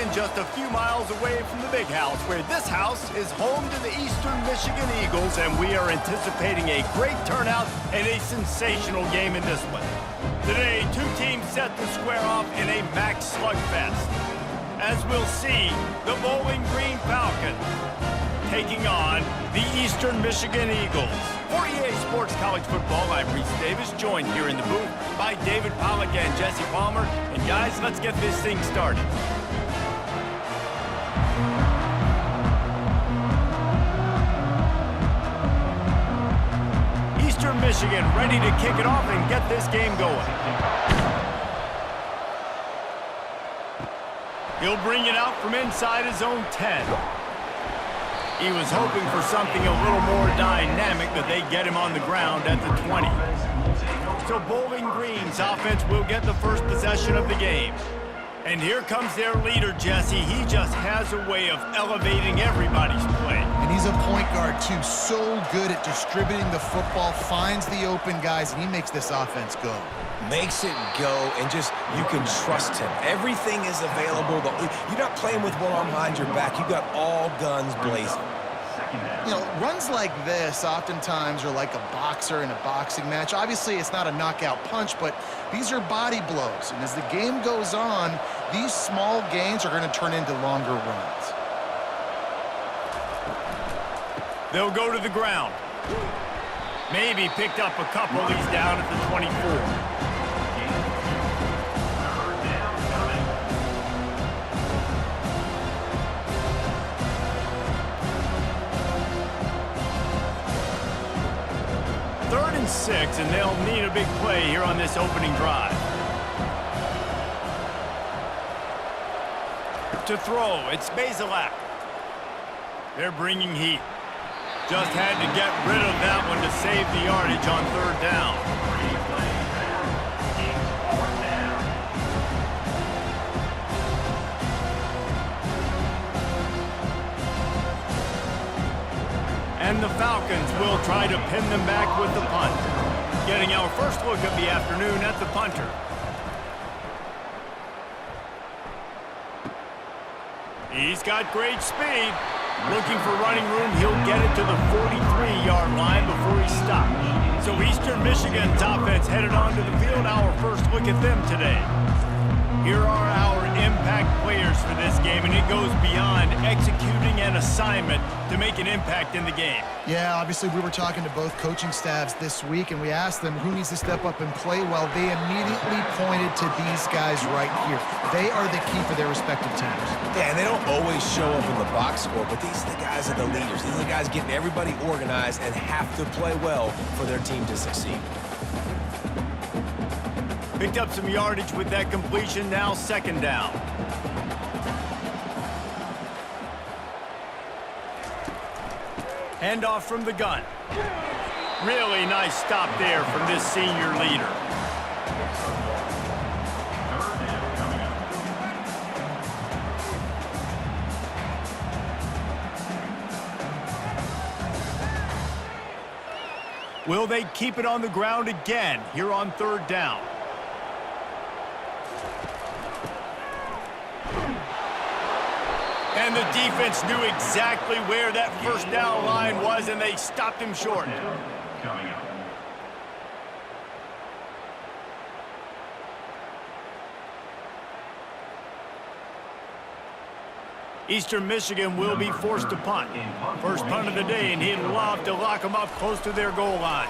Michigan, just a few miles away from the Big House, where this house is home to the Eastern Michigan Eagles, and we are anticipating a great turnout and a sensational game in this one. Today, two teams set to square off in a MAC slugfest. As we'll see, the Bowling Green Falcons taking on the Eastern Michigan Eagles. For EA Sports College Football, I'm Reese Davis, joined here in the booth by David Pollack and Jesse Palmer. And guys, let's get this thing started. Eastern Michigan ready to kick it off and get this game going. He'll bring it out from inside his own 10. He was hoping for something a little more dynamic, but they get him on the ground at the 20. So Bowling Green's offense will get the first possession of the game. And here comes their leader, Jesse. He just has a way of elevating everybody's play. And he's a point guard, too. So good at distributing the football, finds the open guys, and he makes this offense go. Makes it go, and just, you can trust him. Everything is available. You're not playing with one arm behind your back. You got all guns blazing. You know, runs like this oftentimes are like a boxer in a boxing match. Obviously, it's not a knockout punch, but these are body blows. And as the game goes on, these small gains are going to turn into longer runs. They'll go to the ground. Maybe picked up a couple. He's down at the 24. Third and 6, and they'll need a big play here on this opening drive. To throw, it's Bazelak. They're bringing heat. Just had to get rid of that one to save the yardage on third down. And the Falcons will try to pin them back with the punt. Getting our first look of the afternoon at the punter. He's got great speed. Looking for running room, he'll get it to the 43-yard line before he stops. So Eastern Michigan's offense headed onto the field. Our first look at them today. Here are our impact players for this game, and it goes beyond executing an assignment to make an impact in the game. Yeah, obviously we were talking to both coaching staffs this week, and we asked them who needs to step up and play well. They immediately pointed to these guys right here. They are the key for their respective teams. Yeah, and they don't always show up in the box score, but these are the guys that are the leaders. These are the guys getting everybody organized and have to play well for their team to succeed. Picked up some yardage with that completion, now second down. Handoff from the gun. Really nice stop there from this senior leader. Will they keep it on the ground again here on third down? And the defense knew exactly where that first down line was, and they stopped him short. Eastern Michigan will be forced to punt. First punt of the day, and he'd love to lock them up close to their goal line.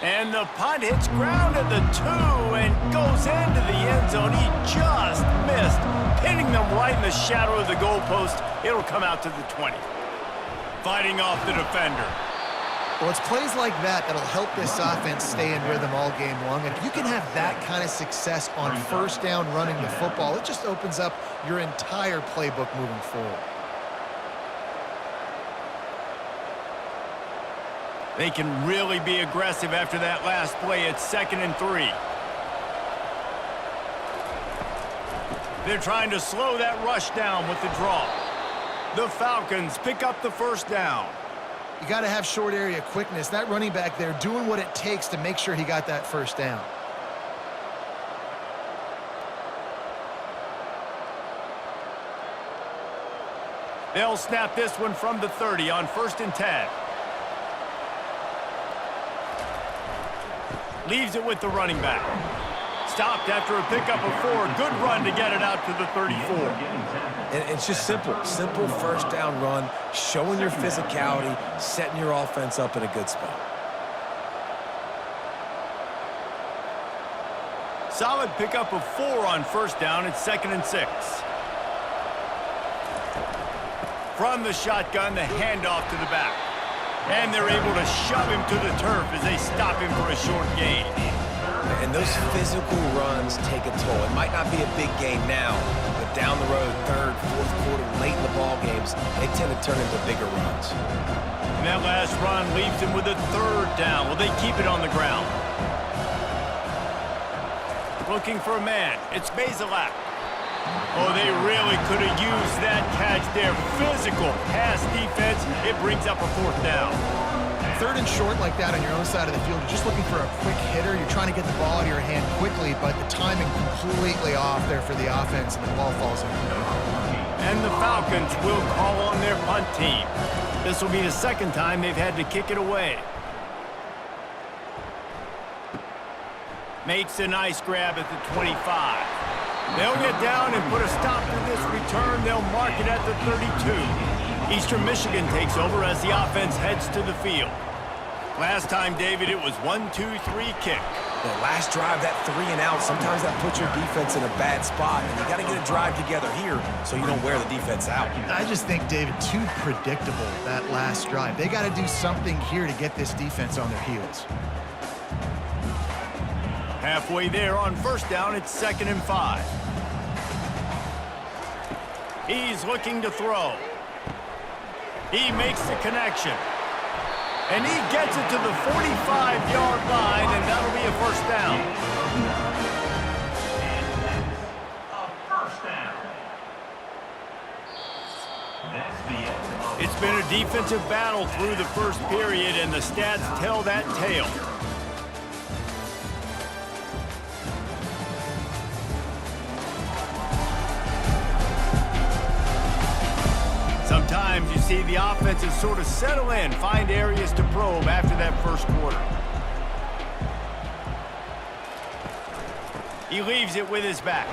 And the punt hits ground at the 2 and goes into the end zone. He just missed, pinning them right in the shadow of the goalpost. It'll come out to the 20. Fighting off the defender. Well, it's plays like that that'll help this offense stay in rhythm all game long. If you can have that kind of success on first down running the football, it just opens up your entire playbook moving forward. They can really be aggressive after that last play. It's 2nd and 3. They're trying to slow that rush down with the draw. The Falcons pick up the first down. You You got to have short area quickness. That running back there doing what it takes to make sure he got that first down. They'll snap this one from the 30 on 1st and 10. Leaves it with the running back. Stopped after a pickup of 4. Good run to get it out to the 34. And it's just simple. Simple first down run, showing your physicality, setting your offense up in a good spot. Solid pickup of 4 on 1st down. It's 2nd and 6. From the shotgun, the handoff to the back. And they're able to shove him to the turf as they stop him for a short gain. And those physical runs take a toll. It might not be a big gain now, but down the road, 3rd, 4th quarter, late in the ball games, they tend to turn into bigger runs. And that last run leaves him with a 3rd down. Will they keep it on the ground? Looking for a man. It's Bazelak. Oh, they really could have used that catch there. Physical pass defense. It brings up a 4th down. 3rd and short like that on your own side of the field. You're just looking for a quick hitter. You're trying to get the ball out of your hand quickly, but the timing completely off there for the offense, and the ball falls in. And the Falcons will call on their punt team. This will be the 2nd time they've had to kick it away. Makes a nice grab at the 25. They'll get down and put a stop to this return. They'll mark it at the 32. Eastern Michigan takes over as the offense heads to the field. Last time, David, it was 1-2-3 kick. The last drive, that 3 and out, sometimes that puts your defense in a bad spot, and you got to get a drive together here so you don't wear the defense out. I just think, David, too predictable, that last drive. They got to do something here to get this defense on their heels. Halfway there on 1st down, it's 2nd and 5. He's looking to throw. He makes the connection. And he gets it to the 45-yard line, and that'll be a 1st down. It's been a defensive battle through the 1st period, and the stats tell that tale. Sometimes you see the offenses sort of settle in, find areas to probe after that 1st quarter. He leaves it with his back.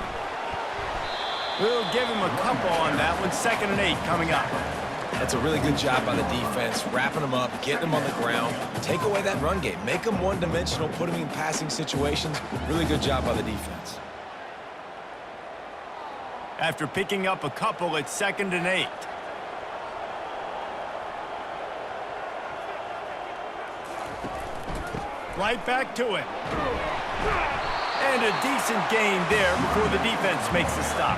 We'll give him a couple on that one. 2nd and 8 coming up. That's a really good job by the defense, wrapping them up, getting them on the ground. Take away that run game. Make them one-dimensional, put them in passing situations. Really good job by the defense. After picking up a couple, it's 2nd and 8. Right back to it. And a decent gain there before the defense makes the stop.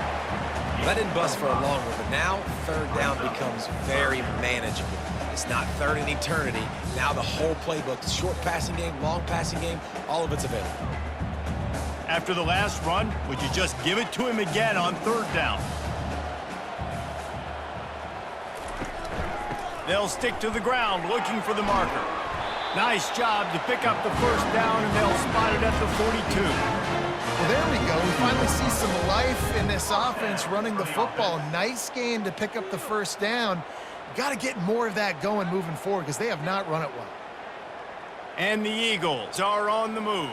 That didn't bust for a long one, but now 3rd down becomes very manageable. It's not 3rd in eternity. Now the whole playbook, short passing game, long passing game, all of it's available. After the last run, would you just give it to him again on 3rd down? They'll stick to the ground looking for the marker. Nice job to pick up the 1st down, and they'll spot it at the 42. Well, there we go. We finally see some life in this offense running the football. Nice game to pick up the 1st down. Got to get more of that going moving forward because they have not run it well. And the Eagles are on the move.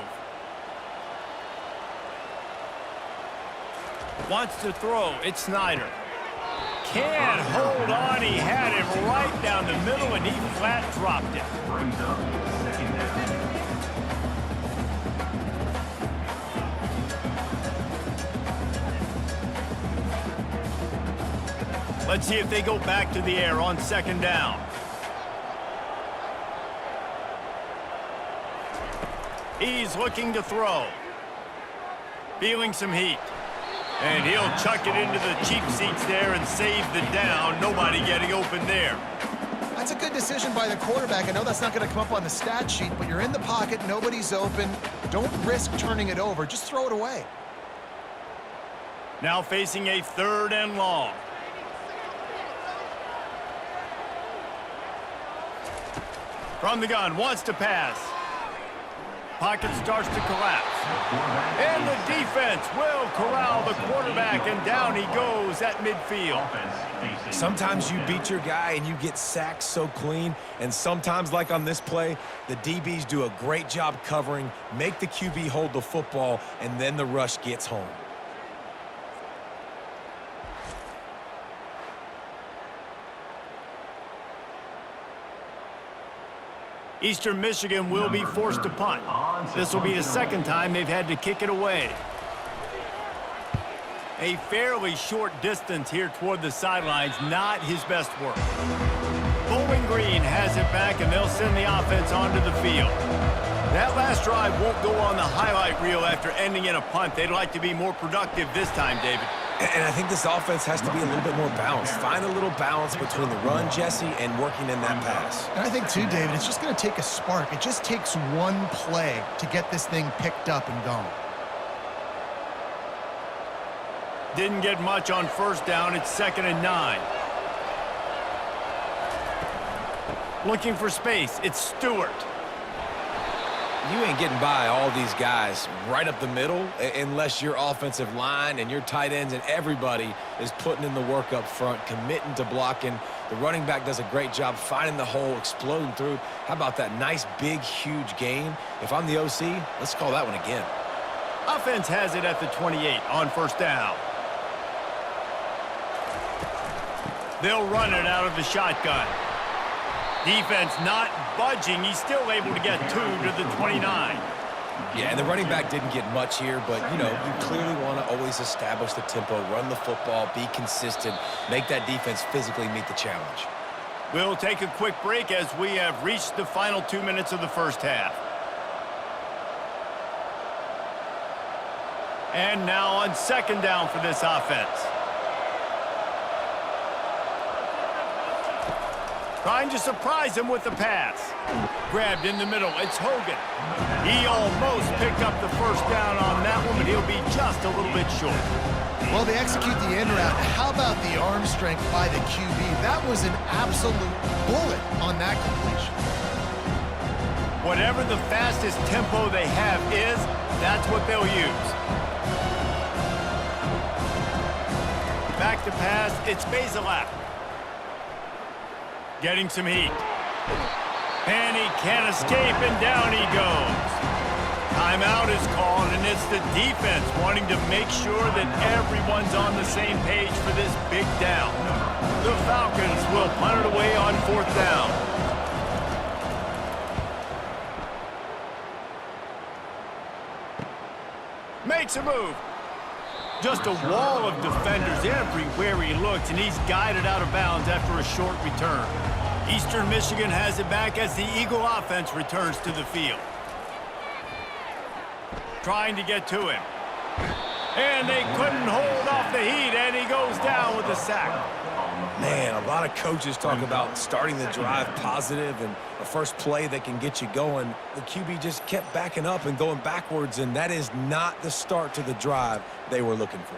Wants to throw. It's Snyder. Can't hold on. He had him right down the middle, and he flat dropped it. Let's see if they go back to the air on 2nd down. He's looking to throw. Feeling some heat. And he'll chuck it into the cheap seats there and save the down. Nobody getting open there. That's a good decision by the quarterback. I know that's not going to come up on the stat sheet, but you're in the pocket, nobody's open. Don't risk turning it over. Just throw it away. Now facing a 3rd and long. From the gun, wants to pass. pocket starts to collapse. And the defense will corral the quarterback, and down he goes at midfield. Sometimes you beat your guy and you get sacked so clean, and sometimes, like on this play, the DBs do a great job covering, make the QB hold the football, and then the rush gets home. Eastern Michigan will be forced to punt. This will be the second time they've had to kick it away. A fairly short distance here toward the sidelines, not his best work. Bowling Green has it back, and they'll send the offense onto the field. That last drive won't go on the highlight reel after ending in a punt. They'd like to be more productive this time, David. And I think this offense has to be a little bit more balanced. Find a little balance between the run, Jesse, and working in that pass. And I think, too, David, it's just going to take a spark. It just takes one play to get this thing picked up and going. Didn't get much on first down. It's 2nd and 9. Looking for space. It's Stewart. You ain't getting by all these guys right up the middle unless your offensive line and your tight ends and everybody is putting in the work up front, committing to blocking. The running back does a great job finding the hole, exploding through. How about that nice, big, huge gain? If I'm the OC, let's call that one again. Offense has it at the 28 on first down. They'll run it out of the shotgun. Defense not budging. He's still able to get 2 to the 29. Yeah, and the running back didn't get much here, but, you know, you clearly want to always establish the tempo, run the football, be consistent, make that defense physically meet the challenge. We'll take a quick break as we have reached the final 2 minutes of the first half. And now on second down for this offense. Trying to surprise him with the pass. Grabbed in the middle. It's Hogan. He almost picked up the first down on that one, but he'll be just a little bit short. Well, they execute the end route. How about the arm strength by the QB? That was an absolute bullet on that completion. Whatever the fastest tempo they have is, that's what they'll use. Back to pass. It's Bazelak. Getting some heat. And he can't escape, and down he goes. Timeout is called, and it's the defense wanting to make sure that everyone's on the same page for this big down. The Falcons will punt it away on fourth down. Makes a move. Just a wall of defenders everywhere he looks, and he's guided out of bounds after a short return. Eastern Michigan has it back as the Eagle offense returns to the field. Trying to get to him. And they couldn't hold off the heat, and he goes down with a sack. Man, a lot of coaches talk about starting the drive positive and a first play that can get you going. The QB just kept backing up and going backwards, and that is not the start to the drive they were looking for.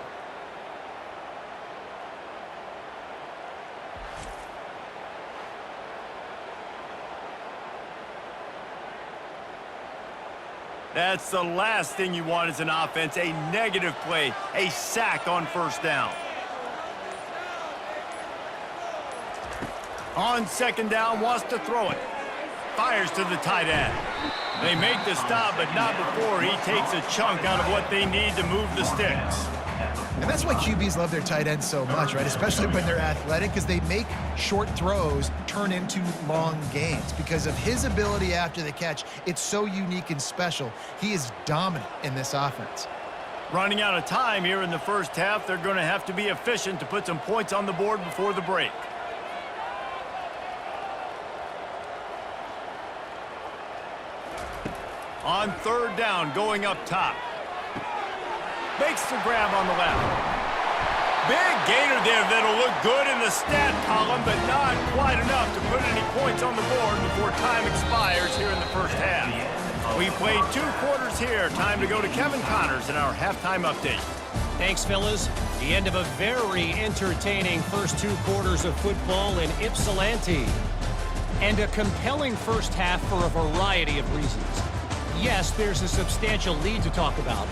That's the last thing you want as an offense, a negative play, a sack on first down. On second down, wants to throw it. Fires to the tight end. They make the stop, but not before he takes a chunk out of what they need to move the sticks. And that's why QBs love their tight ends so much, right? Especially when they're athletic, because they make short throws turn into long gains. Because of his ability after the catch, it's so unique and special. He is dominant in this offense. Running out of time here in the first half, they're going to have to be efficient to put some points on the board before the break. On third down, going up top. Makes the grab on the left. Big gainer there that'll look good in the stat column, but not quite enough to put any points on the board before time expires here in the first half. We've played 2 quarters here. Time to go to Kevin Connors in our halftime update. Thanks, fellas. The end of a very entertaining first 2 quarters of football in Ypsilanti. And a compelling first half for a variety of reasons. yes, there's a substantial lead to talk about,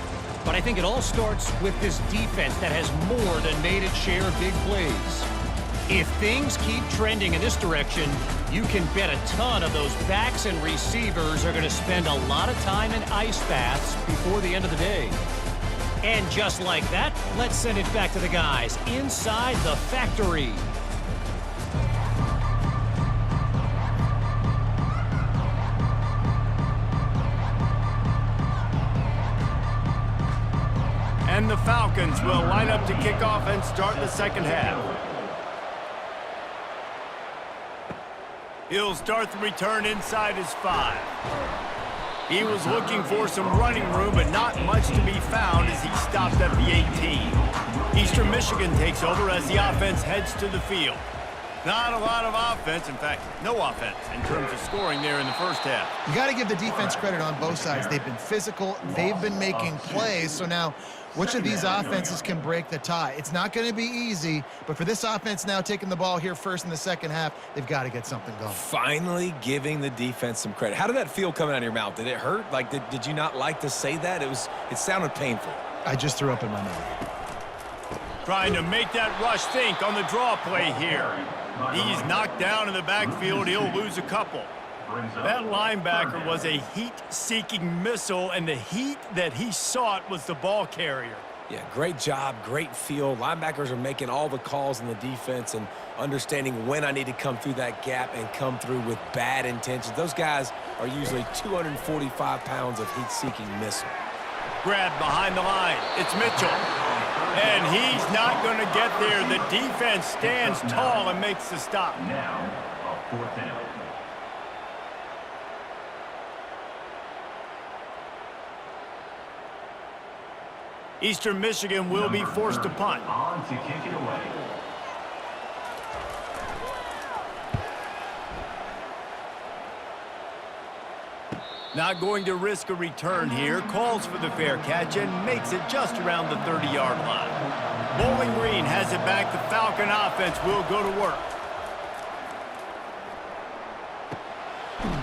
but I think it all starts with this defense that has more than made its share of big plays. If things keep trending in this direction, you can bet a ton of those backs and receivers are going to spend a lot of time in ice baths before the end of the day. And just like that, let's send it back to the guys inside the factory. And the Falcons will line up to kick off and start the second half. He'll start the return inside his 5. He was looking for some running room, but not much to be found as he stopped at the 18. Eastern Michigan takes over as the offense heads to the field. Not a lot of offense, in fact, no offense in terms of scoring there in the first half. You got to give the defense credit on both sides. They've been physical. They've been making plays. So now, which of these offenses can break the tie? It's not going to be easy, but for this offense now taking the ball here first in the second half, they've got to get something going. Finally giving the defense some credit. How did that feel coming out of your mouth? Did it hurt? Like, did you not like to say that? It sounded painful. I just threw up in my mouth. Trying to make that rush think on the draw play here. He's knocked down in the backfield. He'll lose a couple. That linebacker was a heat-seeking missile, and the heat that he sought was the ball carrier. Yeah, great job, great feel. Linebackers are making all the calls in the defense and understanding when I need to come through that gap and come through with bad intentions. Those guys are usually 245 pounds of heat-seeking missile. Grab behind the line. It's Mitchell. And he's not going to get there. The defense stands tall and makes the stop. Now, a 4th down. Eastern Michigan will be forced to punt. On to kick it away. Not going to risk a return here. Calls for the fair catch and makes it just around the 30-yard line. Bowling Green has it back. The Falcon offense will go to work.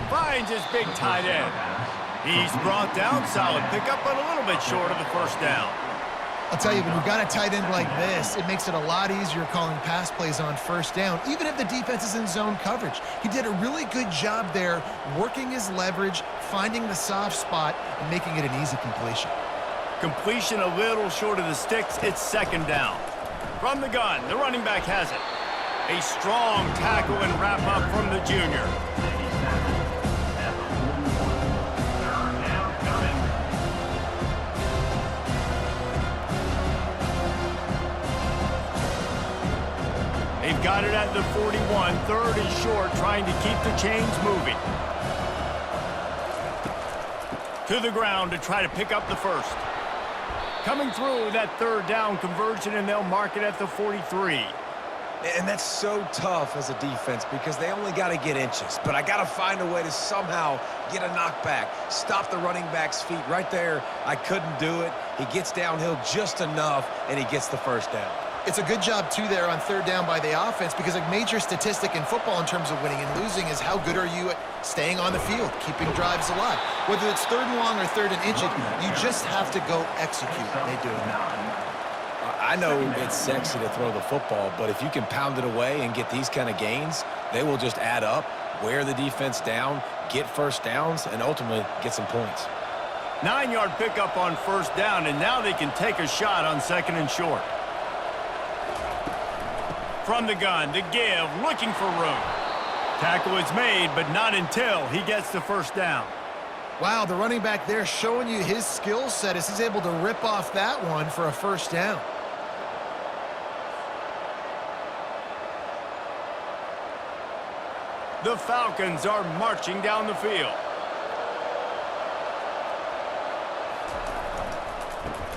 Finds his big tight end. He's brought down. Solid pickup, but a little bit short of the first down. I'll tell you, when you've got a tight end like this, it makes it a lot easier calling pass plays on first down, even if the defense is in zone coverage. He did a really good job there, working his leverage, finding the soft spot, and making it an easy completion. Completion a little short of the sticks. It's second down. From the gun, the running back has it. A strong tackle and wrap up from the junior. They've got it at the 41. Third and short, trying to keep the chains moving. To the ground to try to pick up the first. Coming through that third down conversion, and they'll mark it at the 43. And that's so tough as a defense because they only got to get inches. But I got to find a way to somehow get a knockback, stop the running back's feet right there. I couldn't do it. He gets downhill just enough, and he gets the first down. It's a good job, too, there on third down by the offense because a major statistic in football in terms of winning and losing is how good are you at staying on the field, keeping drives alive. Whether it's third and long or third and inches, you just have to go execute. They do it now. I know it's sexy to throw the football, but if you can pound it away and get these kind of gains, they will just add up, wear the defense down, get first downs, and ultimately get some points. 9-yard pickup on first down, and now they can take a shot on second and short. From the gun, the give, looking for room. Tackle is made, but not until he gets the first down. Wow, the running back there showing you his skill set as he's able to rip off that one for a first down. The Falcons are marching down the field.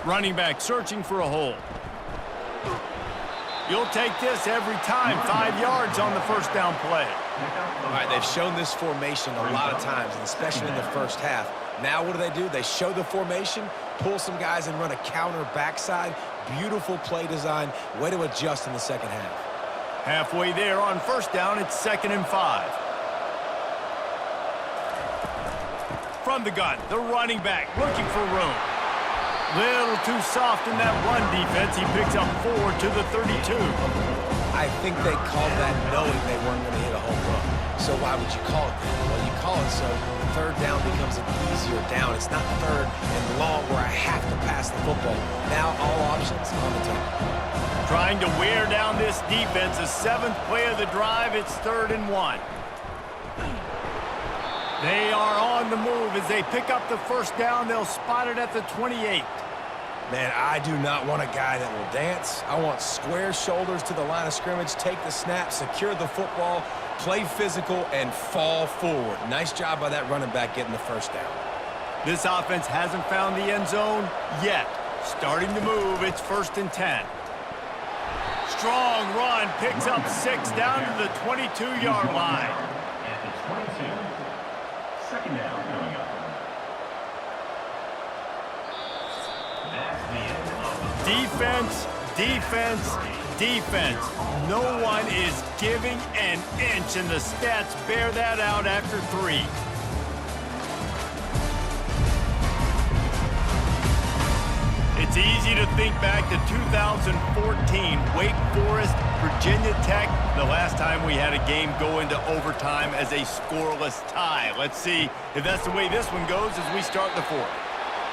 Running back searching for a hole. You'll take this every time. 5 yards on the first down play. All right, they've shown this formation a lot of times, and especially in the first half. Now what do? They show the formation, pull some guys and run a counter backside. Beautiful play design. Way to adjust in the second half. Halfway there on first down, it's 2nd and 5. from the gun. The running back looking for room. Little too soft in that run defense. He picks up 4 to the 32. I think they called that knowing they weren't going to hit a home run. So why would you call it that? Well, you call it so third down becomes an easier down. It's not third and long where I have to pass the football. Now all options on the table. Trying to wear down this defense. The 7th play of the drive. It's 3rd and 1. They are on the move as they pick up the first down. They'll spot it at the 28. Man, I do not want a guy that will dance. I want square shoulders to the line of scrimmage, take the snap, secure the football, play physical, and fall forward. Nice job by that running back getting the first down. This offense hasn't found the end zone yet. Starting to move, it's 1st and 10. Strong run, picks up 6 down to the 22-yard line. At the 22. 2nd down coming up. That's the end of the Defense, defense, defense. No one is giving an inch, and the stats bear that out after 3. It's easy to think back to 2014, Wake Forest, Virginia Tech, the last time we had a game go into overtime as a scoreless tie. Let's see if that's the way this one goes as we start the 4th.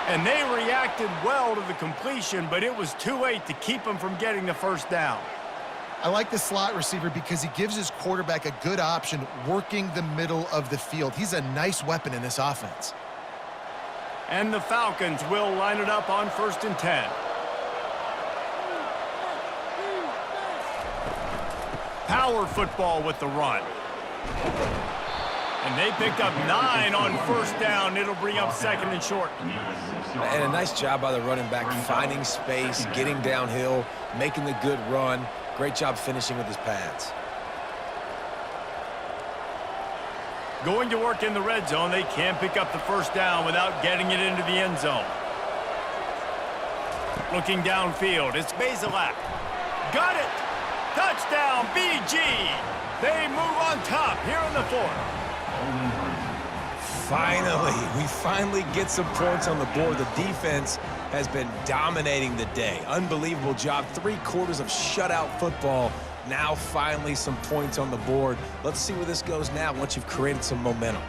And they reacted well to the completion, but it was too late to keep them from getting the first down. I like the slot receiver because he gives his quarterback a good option working the middle of the field. He's a nice weapon in this offense. And the Falcons will line it up on 1st and 10. Power football with the run. And they picked up 9 on 1st down. It'll bring up 2nd and short. And a nice job by the running back, finding space, getting downhill, making the good run. Great job finishing with his pads. Going to work in the red zone. They can't pick up the first down without getting it into the end zone. Looking downfield, it's Bazelak. Got it! Touchdown, BG! They move on top here in the 4th. We finally get some points on the board. The defense has been dominating the day. Unbelievable job. 3/4 of shutout football. Now finally some points on the board. Let's see where this goes now once you've created some momentum.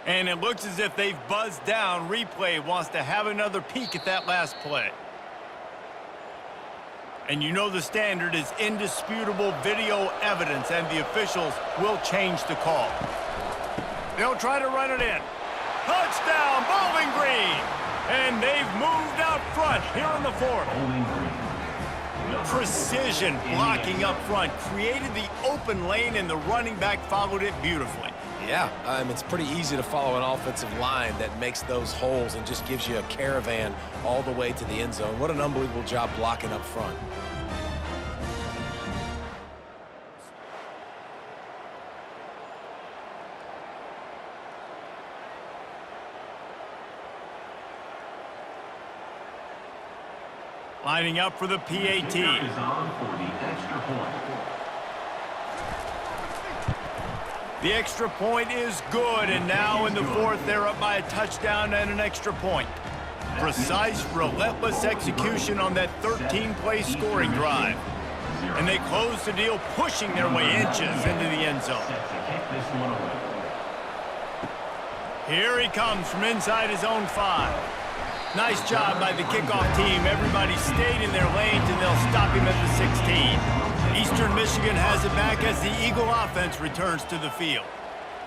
And it looks as if they've buzzed down. Replay wants to have another peek at that last play. And you know the standard is indisputable video evidence, and the officials will change the call. They'll try to run it in. Touchdown, Bowling Green! And they've moved out front here in the 4th. Precision blocking up front created the open lane, and the running back followed it beautifully. Yeah, it's pretty easy to follow an offensive line that makes those holes and just gives you a caravan all the way to the end zone. What an unbelievable job blocking up front. Lining up for the PAT. Is on for the extra point. The extra point is good, and now in the 4th, they're up by a touchdown and an extra point. Precise, relentless execution on that 13-play scoring drive. And they close the deal, pushing their way inches into the end zone. Here he comes from inside his own 5. Nice job by the kickoff team. Everybody stayed in their lanes, and they'll stop him at the 16. Eastern Michigan has it back as the Eagle offense returns to the field.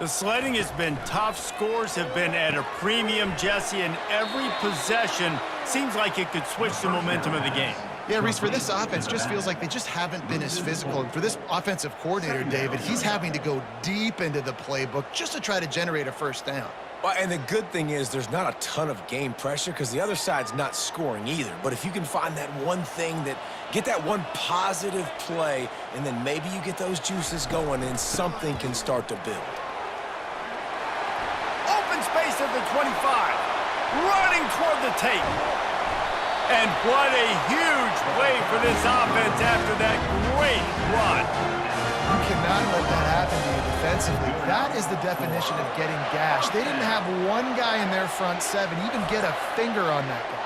The sledding has been tough. Scores have been at a premium, Jesse, and every possession seems like it could switch the momentum of the game. Yeah, Reese, for this offense, just feels like they just haven't been as physical. And for this offensive coordinator, David, he's having to go deep into the playbook just to try to generate a first down. Well, and the good thing is there's not a ton of game pressure because the other side's not scoring either. But if you can find that one thing get that one positive play, and then maybe you get those juices going and something can start to build. Open space at the 25. Running toward the tape. And what a huge play for this offense after that great run. You cannot let that happen to you defensively. That is the definition of getting gashed. They didn't have one guy in their front seven even get a finger on that guy.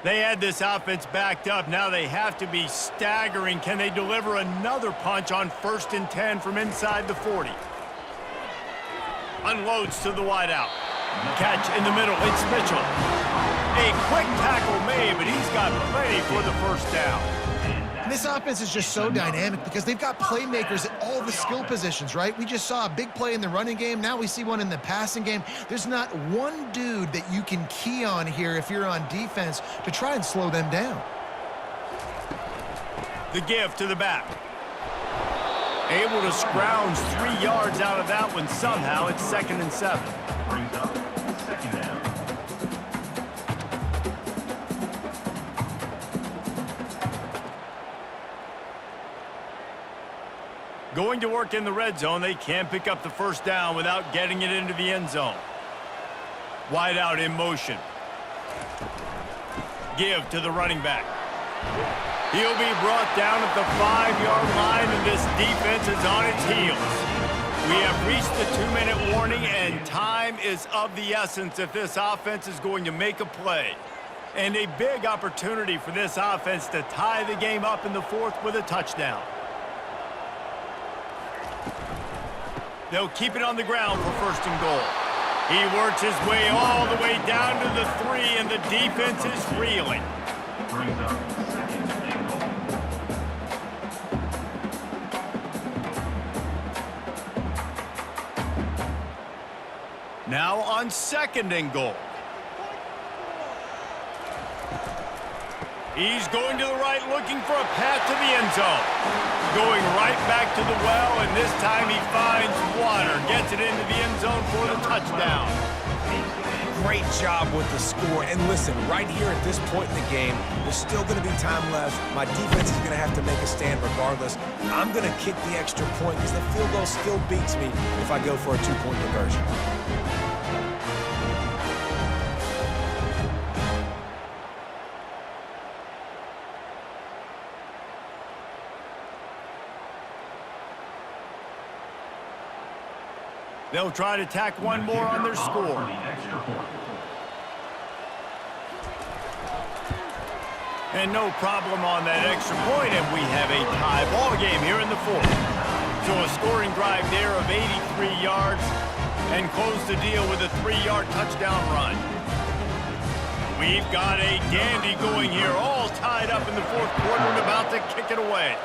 They had this offense backed up. Now they have to be staggering. Can they deliver another punch on 1st and 10 from inside the 40? Unloads to the wideout. Catch in the middle. It's Mitchell. A quick tackle made, but he's got plenty for the first down. And this offense is just so dynamic because they've got playmakers at all the skill positions, right? We just saw a big play in the running game. Now we see one in the passing game. There's not one dude that you can key on here if you're on defense to try and slow them down. The give to the back. Able to scrounge 3 yards out of that one somehow. It's 2nd and 7. Brings up 2nd down. Going to work in the red zone. They can't pick up the first down without getting it into the end zone. Wide out in motion. Give to the running back. He'll be brought down at the 5-yard line, and this defense is on its heels. We have reached the 2-minute warning, and time is of the essence if this offense is going to make a play. And a big opportunity for this offense to tie the game up in the 4th with a touchdown. They'll keep it on the ground for 1st and goal. He works his way all the way down to the 3, and the defense is reeling. Brings up 2nd and goal. Now on 2nd and goal. He's going to the right, looking for a path to the end zone. Going right back to the well, and this time he finds water. Gets it into the end zone for the touchdown. Great job with the score. And listen, right here at this point in the game, there's still going to be time left. My defense is going to have to make a stand regardless. I'm going to kick the extra point because the field goal still beats me if I go for a 2-point conversion. They'll try to tack one more on their score. And no problem on that extra point, and we have a tie ball game here in the 4th. So a scoring drive there of 83 yards and close the deal with a 3-yard touchdown run. We've got a dandy going here, all tied up in the 4th quarter and about to kick it away.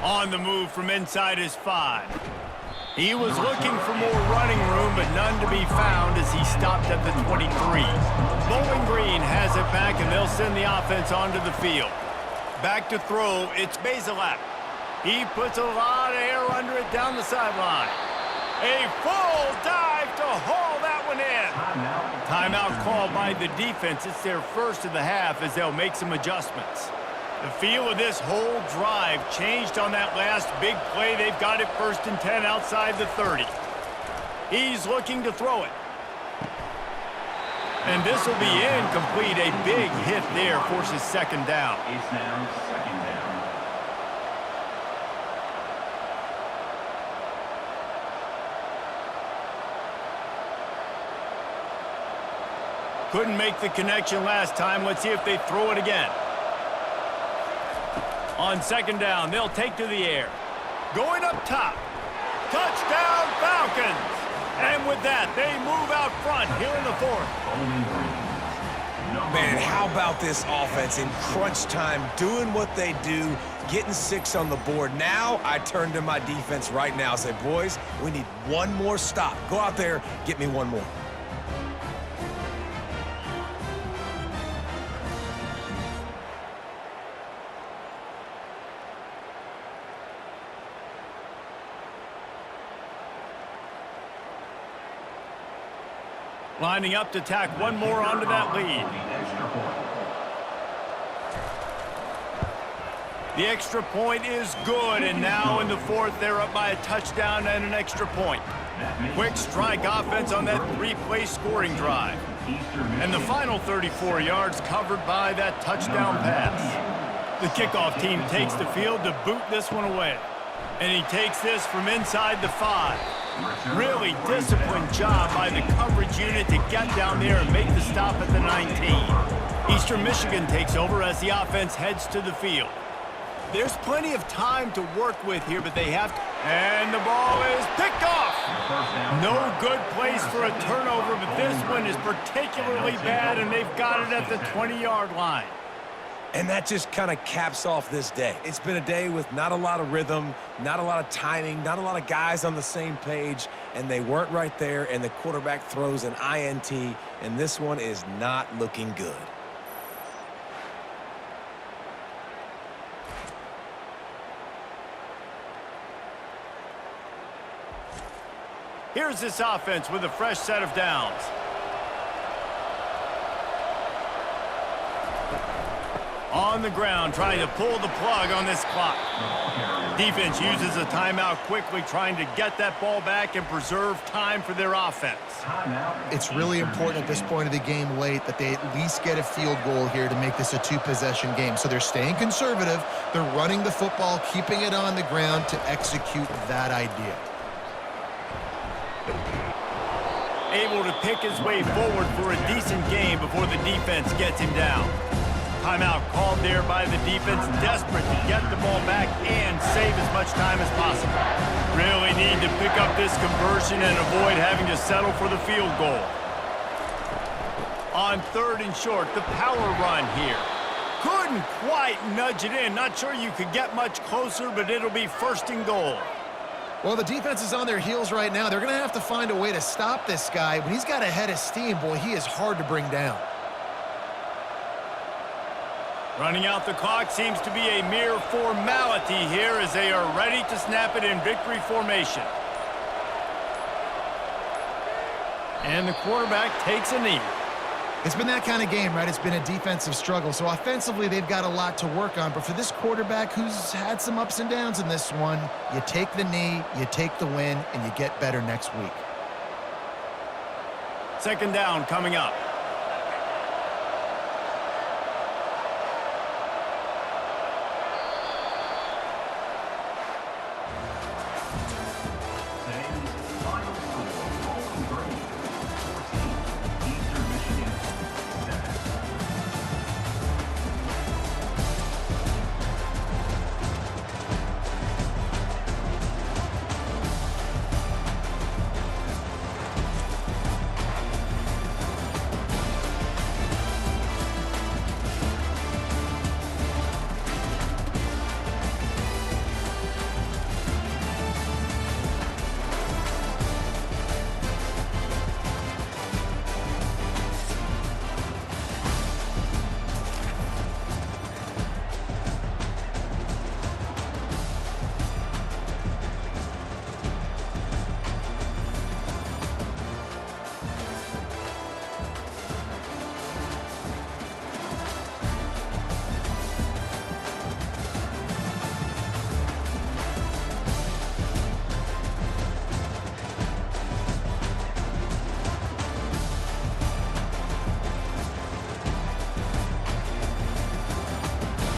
On the move from inside his 5. He was looking for more running room, but none to be found as he stopped at the 23. Bowling Green has it back, and they'll send the offense onto the field. Back to throw, it's Bazelak. He puts a lot of air under it down the sideline. A full dive to haul that one in. Timeout called by the defense. It's their first of the half as they'll make some adjustments. The feel of this whole drive changed on that last big play. They've got it 1st and 10 outside the 30. He's looking to throw it. And this will be incomplete. A big hit there forces 2nd down. It's now 2nd down. Couldn't make the connection last time. Let's see if they throw it again. On 2nd down, they'll take to the air. Going up top. Touchdown, Falcons! And with that, they move out front here in the 4th. Man, how about this offense in crunch time, doing what they do, getting 6 on the board. Now I turn to my defense right now and say, boys, we need one more stop. Go out there, get me one more. Lining up to tack one more onto that lead. The extra point is good, and now in the fourth, they're up by a touchdown and an extra point. Quick strike offense on that three-play scoring drive. And the final 34 yards covered by that touchdown pass. The kickoff team takes the field to boot this one away. And he takes this from inside the 5. Really disciplined job by the coverage unit to get down there and make the stop at the 19. Eastern Michigan takes over as the offense heads to the field. There's plenty of time to work with here, but they have to. And the ball is picked off. No good place for a turnover, but this one is particularly bad, and they've got it at the 20-yard line. And that just kind of caps off this day. It's been a day with not a lot of rhythm, not a lot of timing, not a lot of guys on the same page, and they weren't right there, and the quarterback throws an INT, and this one is not looking good. Here's this offense with a fresh set of downs. On the ground, trying to pull the plug on this clock. Defense uses a timeout quickly, trying to get that ball back and preserve time for their offense. It's really important at this point of the game late that they at least get a field goal here to make this a two-possession game. So they're staying conservative. They're running the football, keeping it on the ground to execute that idea. Able to pick his way forward for a decent game before the defense gets him down. Timeout called there by the defense, desperate to get the ball back and save as much time as possible. Really need to pick up this conversion and avoid having to settle for the field goal. On 3rd and short, the power run here. Couldn't quite nudge it in. Not sure you could get much closer, but it'll be 1st and goal. Well, the defense is on their heels right now. They're going to have to find a way to stop this guy. When he's got a head of steam, boy, he is hard to bring down. Running out the clock seems to be a mere formality here as they are ready to snap it in victory formation. And the quarterback takes a knee. It's been that kind of game, right? It's been a defensive struggle. So offensively, they've got a lot to work on. But for this quarterback who's had some ups and downs in this one, you take the knee, you take the win, and you get better next week. 2nd down coming up.